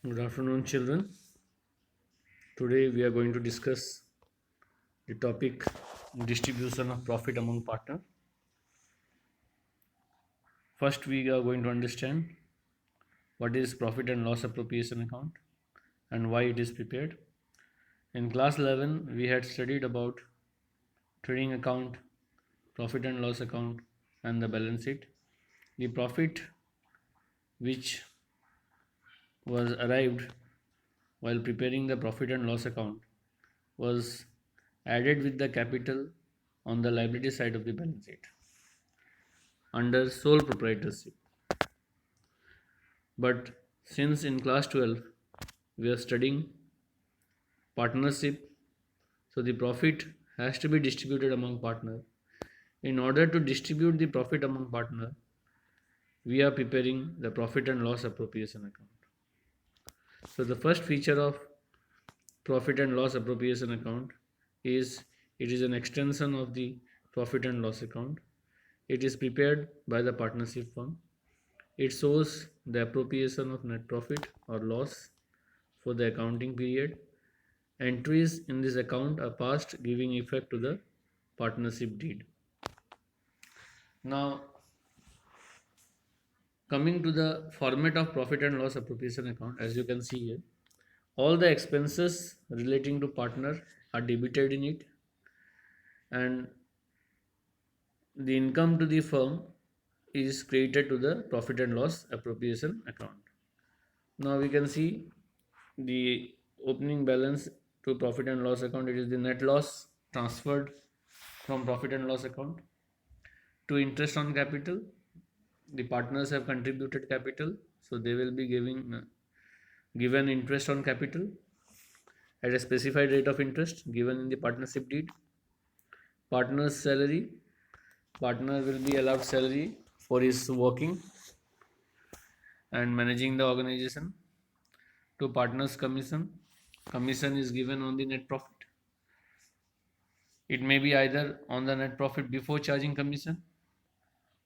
Good afternoon, children. Today we are going to discuss the topic distribution of profit among partners. First, we are going to understand what is profit and loss appropriation account and why it is prepared. In class 11, we had studied about trading account, profit and loss account, and the balance sheet. The profit which was arrived while preparing the profit and loss account was added with the capital on the liability side of the balance sheet under sole proprietorship. But since in class 12 we are studying partnership, so the profit has to be distributed among partners. In order to distribute the profit among partners, we are preparing the profit and loss appropriation account. So the first feature of profit and loss appropriation account is it is an extension of the profit and loss account. It is prepared by the partnership firm. It shows the appropriation of net profit or loss for the accounting period. Entries in this account are passed giving effect to the partnership deed. Now, coming to the format of profit and loss appropriation account, as you can see here, all the expenses relating to partner are debited in it, and the income to the firm is credited to the profit and loss appropriation account. Now we can see the opening balance to profit and loss account. It is the net loss transferred from profit and loss account to interest on capital. The partners have contributed capital, so they will be given interest on capital at a specified rate of interest given in the partnership deed. Partner's salary, partner will be allowed salary for his working and managing the organization. To partners commission, commission is given on the net profit. It may be either on the net profit before charging commission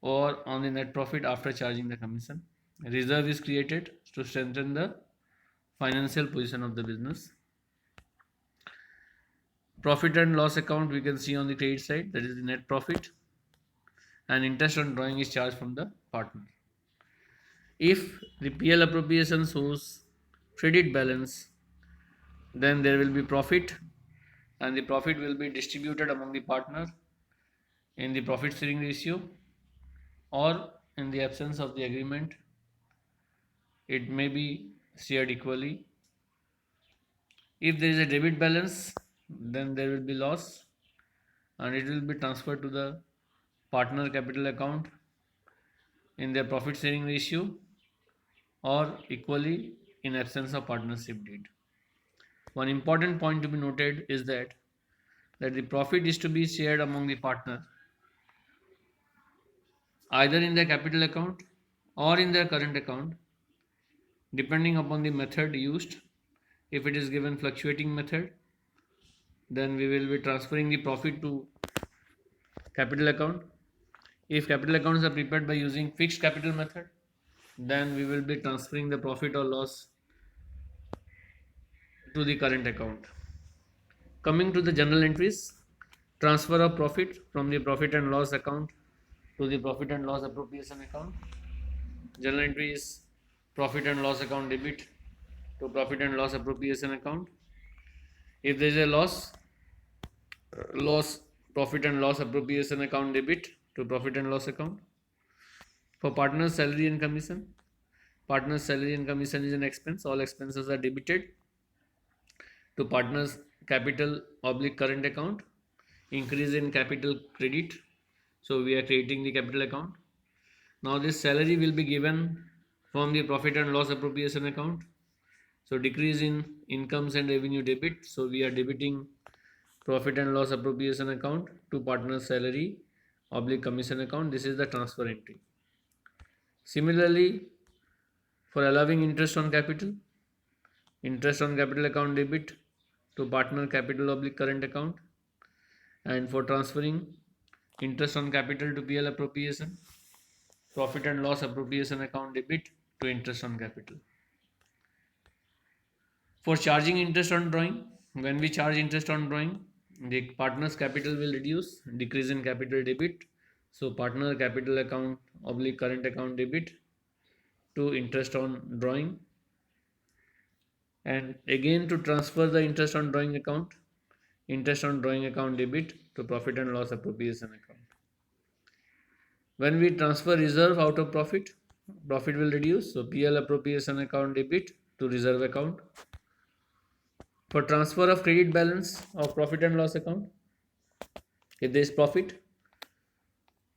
or on the net profit after charging the commission. Reserve is created to strengthen the financial position of the business. Profit and loss account we can see on the credit side, that is the net profit, and interest on drawing is charged from the partner. If the PL appropriation shows credit balance, then there will be profit, and the profit will be distributed among the partner in the profit sharing ratio, or in the absence of the agreement it may be shared equally. If there is a debit balance, then there will be loss and it will be transferred to the partner capital account in their profit sharing ratio or equally in absence of partnership deed. One important point to be noted is that the profit is to be shared among the partner either in their capital account or in their current account depending upon the method used. If it is given fluctuating method, then we will be transferring the profit to capital account. If capital accounts are prepared by using fixed capital method, then we will be transferring the profit or loss to the current account. Coming to the journal entries, transfer of profit from the profit and loss account to the profit and loss appropriation account. Journal entry is profit and loss account debit to profit and loss appropriation account. If there is a loss profit and loss appropriation account debit to profit and loss account. For partners salary and commission, partners salary and commission is an expense. All expenses are debited to partners capital oblique current account. Increase in capital credit, so we are creating the capital account. Now this salary will be given from the profit and loss appropriation account. So decrease in incomes and revenue debit, so we are debiting profit and loss appropriation account to partner's salary oblique commission account. This is the transfer entry. Similarly, for allowing interest on capital, interest on capital account debit to partner capital oblique current account, and for transferring interest on capital to PL appropriation, profit and loss appropriation account debit to interest on capital. For charging interest on drawing, when we charge interest on drawing, the partner's capital will reduce, decrease in capital debit. So partner capital account oblique current account debit to interest on drawing. And again to transfer the interest on drawing account, interest on drawing account debit to profit and loss appropriation account. When we transfer reserve out of profit, profit will reduce. So PL appropriation account debit to reserve account. For transfer of credit balance of profit and loss account, if there is profit,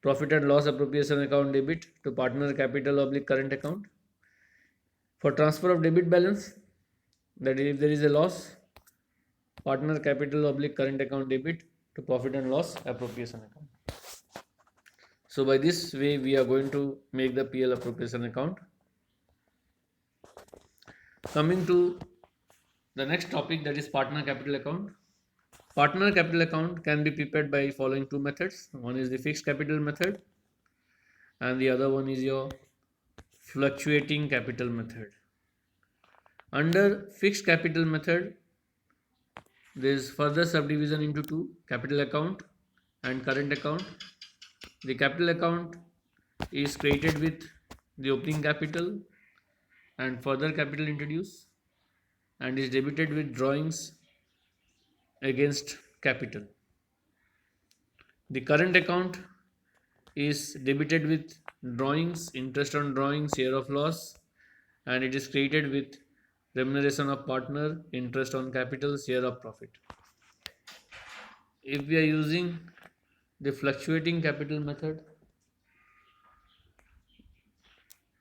profit and loss appropriation account debit to partner capital oblique current account. For transfer of debit balance, that is if there is a loss, partner capital oblique current account debit to profit and loss appropriation account. So by this way we are going to make the PL appropriation account. Coming to the next topic, that is partner capital account. Partner capital account can be prepared by following two methods. One is the fixed capital method and the other one is your fluctuating capital method. Under fixed capital method, there is further subdivision into two: capital account and current account. The capital account is created with the opening capital and further capital introduced and is debited with drawings against capital. The current account is debited with drawings, interest on drawings, share of loss, and it is created with remuneration of partner, interest on capital, share of profit. If we are using the fluctuating capital method,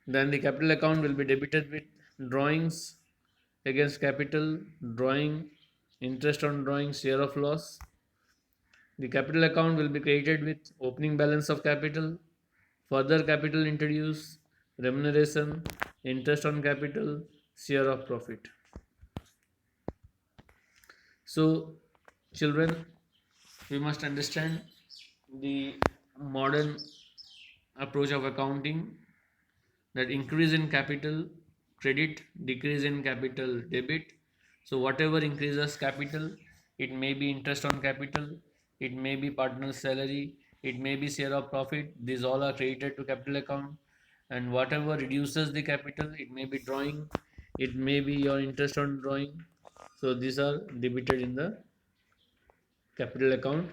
then the capital account will be debited with drawings against capital, drawing, interest on drawing, share of loss. The capital account will be created with opening balance of capital, further capital introduced, remuneration, interest on capital, share of profit. So, children, we must understand the modern approach of accounting, that increase in capital credit, decrease in capital debit. So whatever increases capital, it may be interest on capital, it may be partner's salary, it may be share of profit, these all are credited to capital account. And whatever reduces the capital, it may be drawing, it may be your interest on drawing, so these are debited in the capital account.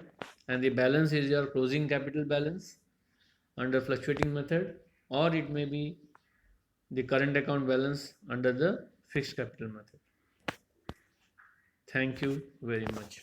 And the balance is your closing capital balance under fluctuating method, or it may be the current account balance under the fixed capital method. Thank you very much.